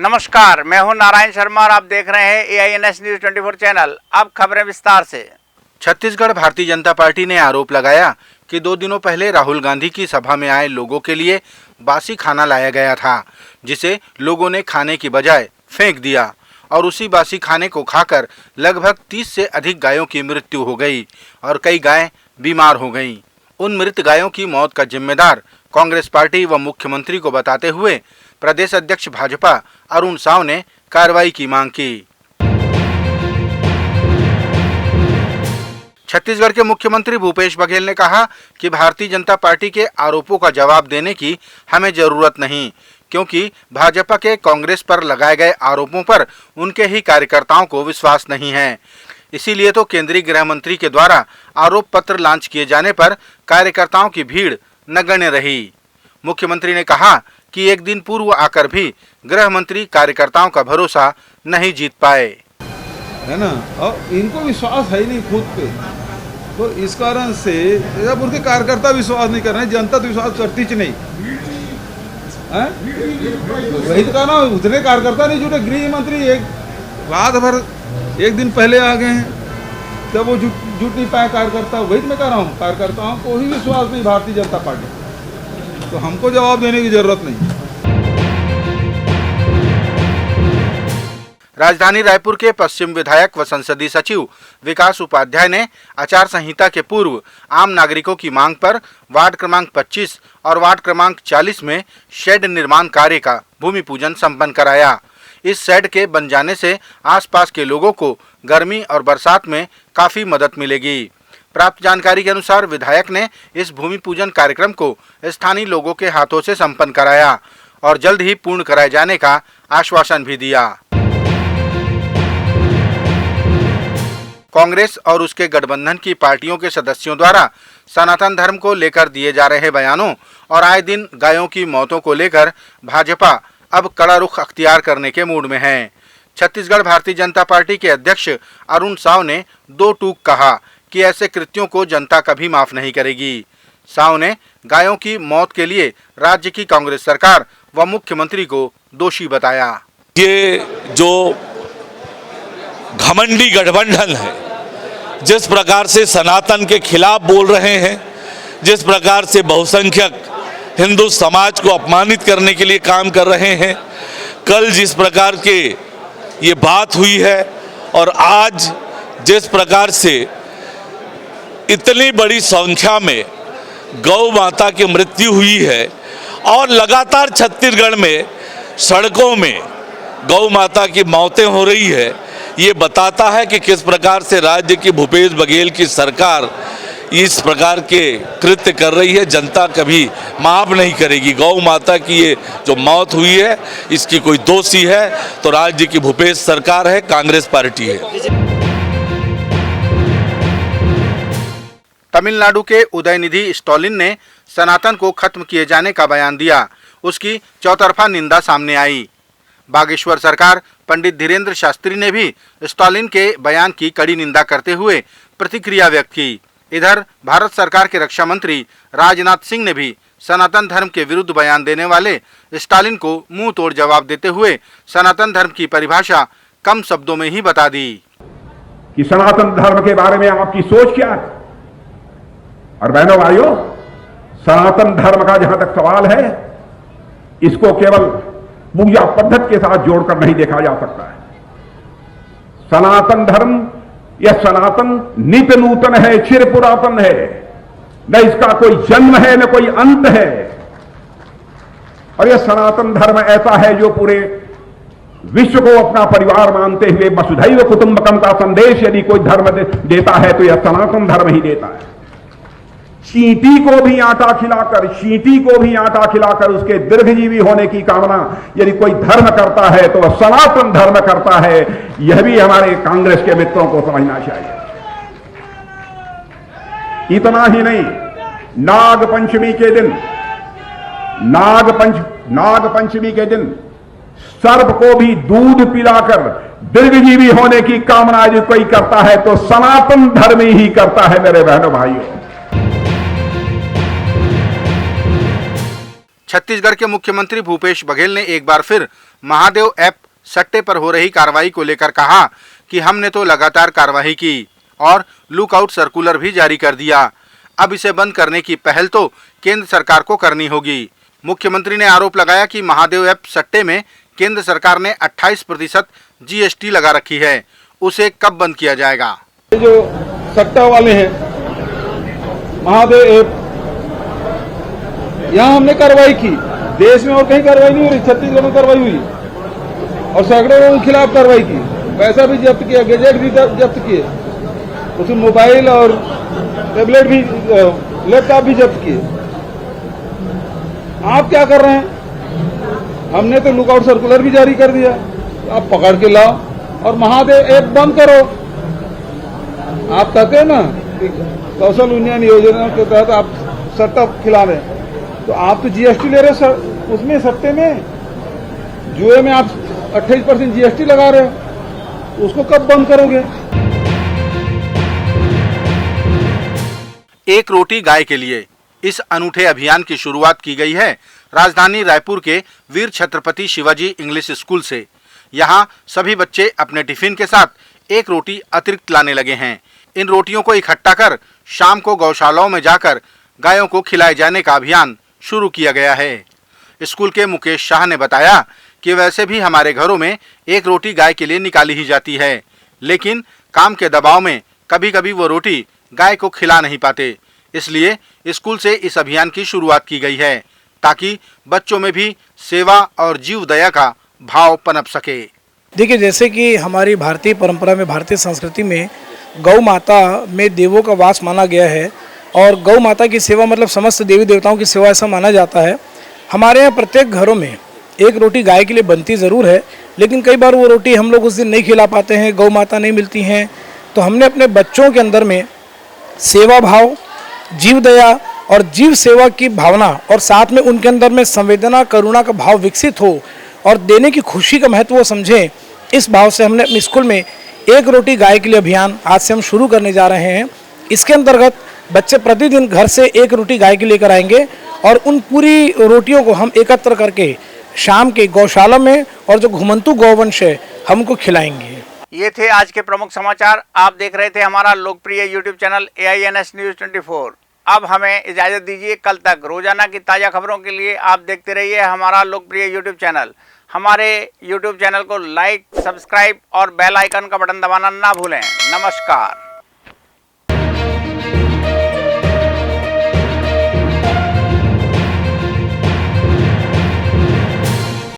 नमस्कार, मैं हूं नारायण शर्मा और आप देख रहे हैं AINS न्यूज 24 चैनल। अब खबरें विस्तार से। छत्तीसगढ़ भारतीय जनता पार्टी ने आरोप लगाया कि 2 दिनों पहले राहुल गांधी की सभा में आए लोगों के लिए बासी खाना लाया गया था, जिसे लोगों ने खाने की बजाय फेंक दिया और उसी बासी खाने को खाकर लगभग 30 से अधिक गायों की मृत्यु हो गई और कई गायें बीमार हो गईं। उन मृत गायों की मौत का जिम्मेदार कांग्रेस पार्टी व मुख्यमंत्री को बताते हुए प्रदेश अध्यक्ष भाजपा अरुण साव ने कार्रवाई की मांग की। छत्तीसगढ़ के मुख्यमंत्री भूपेश बघेल ने कहा कि भारतीय जनता पार्टी के आरोपों का जवाब देने की हमें जरूरत नहीं, क्योंकि भाजपा के कांग्रेस पर लगाए गए आरोपों पर उनके ही कार्यकर्ताओं को विश्वास नहीं है। इसीलिए तो केंद्रीय गृह मंत्री के द्वारा आरोप पत्र लॉन्च किए जाने पर कार्यकर्ताओं की भीड़ नगण्य रही। मुख्यमंत्री ने कहा कि एक दिन पूर्व आकर भी गृह मंत्री कार्यकर्ताओं का भरोसा नहीं जीत पाए, है ना, और इनको विश्वास है ही नहीं खुद पे, तो इस कारण से जब उनके कार्यकर्ता विश्वास नहीं कर रहे हैं, जनता तो विश्वास करती ही नहीं है। वही तो कहा ना, उतने कार्यकर्ता नहीं जुटे। गृह मंत्री एक रात भर एक दिन पहले आ गए हैं, तब वो जुट नहीं पाए कार्यकर्ता। वही तो मैं कह रहा हूँ, कार्यकर्ताओं को ही विश्वास नहीं भारतीय जनता पार्टी, तो हमको जवाब देने की जरूरत नहीं। राजधानी रायपुर के पश्चिम विधायक व संसदीय सचिव विकास उपाध्याय ने आचार संहिता के पूर्व आम नागरिकों की मांग पर वार्ड क्रमांक 25 और वार्ड क्रमांक 40 में शेड निर्माण कार्य का भूमि पूजन संपन्न कराया। इस शेड के बन जाने से आसपास के लोगों को गर्मी और बरसात में काफी मदद मिलेगी। प्राप्त जानकारी के अनुसार विधायक ने इस भूमि पूजन कार्यक्रम को स्थानीय लोगों के हाथों से संपन्न कराया और जल्द ही पूर्ण कराए जाने का आश्वासन भी दिया। कांग्रेस और उसके गठबंधन की पार्टियों के सदस्यों द्वारा सनातन धर्म को लेकर दिए जा रहे बयानों और आए दिन गायों की मौतों को लेकर भाजपा अब कड़ा रुख अख्तियार करने के मूड में है। छत्तीसगढ़ भारतीय जनता पार्टी के अध्यक्ष अरुण साव ने 2 टूक कहा कि ऐसे कृत्यों को जनता कभी माफ नहीं करेगी। साव ने गायों की मौत के लिए राज्य की कांग्रेस सरकार व मुख्यमंत्री को दोषी बताया। ये जो घमंडी गठबंधन है, जिस प्रकार से सनातन के खिलाफ बोल रहे हैं, जिस प्रकार से बहुसंख्यक हिंदू समाज को अपमानित करने के लिए काम कर रहे हैं, कल जिस प्रकार के ये बात हुई है और आज जिस प्रकार से इतनी बड़ी संख्या में गौ माता की मृत्यु हुई है और लगातार छत्तीसगढ़ में सड़कों में गौ माता की मौतें हो रही है, ये बताता है कि किस प्रकार से राज्य की भूपेश बघेल की सरकार इस प्रकार के कृत्य कर रही है। जनता कभी माफ नहीं करेगी। गौ माता की ये जो मौत हुई है, इसकी कोई दोषी है तो राज्य की भूपेश सरकार है, कांग्रेस पार्टी है। तमिलनाडु के उदयनिधि स्टालिन ने सनातन को खत्म किए जाने का बयान दिया। उसकी चौतरफा निंदा सामने आई। बागेश्वर सरकार पंडित धीरेन्द्र शास्त्री ने भी स्टालिन के बयान की कड़ी निंदा करते हुए प्रतिक्रिया व्यक्त की। इधर भारत सरकार के रक्षा मंत्री राजनाथ सिंह ने भी सनातन धर्म के विरुद्ध बयान देने वाले स्टालिन को मुंह तोड़ जवाब देते हुए सनातन धर्म की परिभाषा कम शब्दों में ही बता दी कि सनातन धर्म के बारे में आपकी सोच क्या है। और बहनों भाइयों, सनातन धर्म का जहां तक सवाल है, इसको केवल पूजा पद्धति के साथ जोड़कर नहीं देखा जा सकता है। सनातन धर्म यह सनातन नित्य नूतन है, चिर पुरातन है, न इसका कोई जन्म है न कोई अंत है। और यह सनातन धर्म ऐसा है जो पूरे विश्व को अपना परिवार मानते हुए वसुधैव कुटुंबकम का संदेश यदि कोई धर्म देता है तो यह सनातन धर्म ही देता है। चींटी को भी आटा खिलाकर उसके दीर्घजीवी होने की कामना यदि कोई धर्म करता है तो वह सनातन धर्म करता है। यह भी हमारे कांग्रेस के मित्रों को समझना चाहिए। इतना ही नहीं, नाग पंचमी के दिन सर्प को भी दूध पिलाकर दीर्घजीवी होने की कामना यदि कोई करता है तो सनातन धर्म ही करता है। मेरे बहनों भाइयों, छत्तीसगढ़ के मुख्यमंत्री भूपेश बघेल ने एक बार फिर महादेव ऐप सट्टे पर हो रही कार्रवाई को लेकर कहा कि हमने तो लगातार कार्रवाई की और लुकआउट सर्कुलर भी जारी कर दिया। अब इसे बंद करने की पहल तो केंद्र सरकार को करनी होगी। मुख्यमंत्री ने आरोप लगाया कि महादेव ऐप सट्टे में केंद्र सरकार ने 28% जीएसटी लगा रखी है, उसे कब बंद किया जाएगा। ये जो सट्टा वाले हैं महादेव ऐप, यहाँ हमने कार्रवाई की, देश में और कहीं कार्रवाई नहीं हो रही, छत्तीसगढ़ में कार्रवाई हुई और सैकड़ों लोगों के खिलाफ कार्रवाई की, पैसा भी जब्त किया, गैजेट भी जब्त किए, उसमें मोबाइल और टैबलेट भी, लैपटॉप भी जब्त किए। आप क्या कर रहे हैं? हमने तो लुकआउट सर्कुलर भी जारी कर दिया, आप पकड़ के लाओ और महादेव ऐप बंद करो। आप कहते हैं ना कि कौशल उन्नयन योजना के तहत आप सट्टा खिला रहे हैं, तो आप तो जीएसटी ले रहे हैं उसमें, सट्टे में, जुए में आप 28% जीएसटी लगा रहे हो, उसको कब बंद करोगे? एक रोटी गाय के लिए इस अनूठे अभियान की शुरुआत की गई है राजधानी रायपुर के वीर छत्रपति शिवाजी इंग्लिश स्कूल से। यहाँ सभी बच्चे अपने टिफिन के साथ एक रोटी अतिरिक्त लाने लगे हैं। इन रोटियों को इकट्ठा कर शाम को गौशालाओं में जाकर गायों को खिलाए जाने का अभियान शुरू किया गया है। स्कूल के मुकेश शाह ने बताया कि वैसे भी हमारे घरों में एक रोटी गाय के लिए निकाली ही जाती है, लेकिन काम के दबाव में कभी कभी वो रोटी गाय को खिला नहीं पाते, इसलिए स्कूल से इस अभियान की शुरुआत की गई है ताकि बच्चों में भी सेवा और जीव दया का भाव पनप सके। देखिए, जैसे कि हमारी भारतीय परंपरा में, भारतीय संस्कृति में गौ माता में देवों का वास माना गया है और गौ माता की सेवा मतलब समस्त देवी देवताओं की सेवा ऐसा माना जाता है। हमारे यहाँ प्रत्येक घरों में एक रोटी गाय के लिए बनती ज़रूर है, लेकिन कई बार वो रोटी हम लोग उस दिन नहीं खिला पाते हैं, गौ माता नहीं मिलती हैं, तो हमने अपने बच्चों के अंदर में सेवा भाव, जीव दया और जीव सेवा की भावना और साथ में उनके अंदर में संवेदना, करुणा का भाव विकसित हो और देने की खुशी का महत्व वो समझें, इस भाव से हमने अपने स्कूल में एक रोटी गाय के लिए अभियान आज से हम शुरू करने जा रहे हैं। इसके अंतर्गत बच्चे प्रतिदिन घर से एक रोटी गाय के लेकर आएंगे और उन पूरी रोटियों को हम एकत्र करके शाम के गौशाला में और जो घुमंतु गौवंश है हमको खिलाएंगे। ये थे आज के प्रमुख समाचार। आप देख रहे थे हमारा लोकप्रिय यूट्यूब चैनल AINS न्यूज़ 24। अब हमें इजाज़त दीजिए। कल तक रोजाना की ताज़ा खबरों के लिए आप देखते रहिए हमारा लोकप्रिय यूट्यूब चैनल। हमारे यूट्यूब चैनल को लाइक, सब्सक्राइब और बेल आइकन का बटन दबाना ना भूलें। नमस्कार।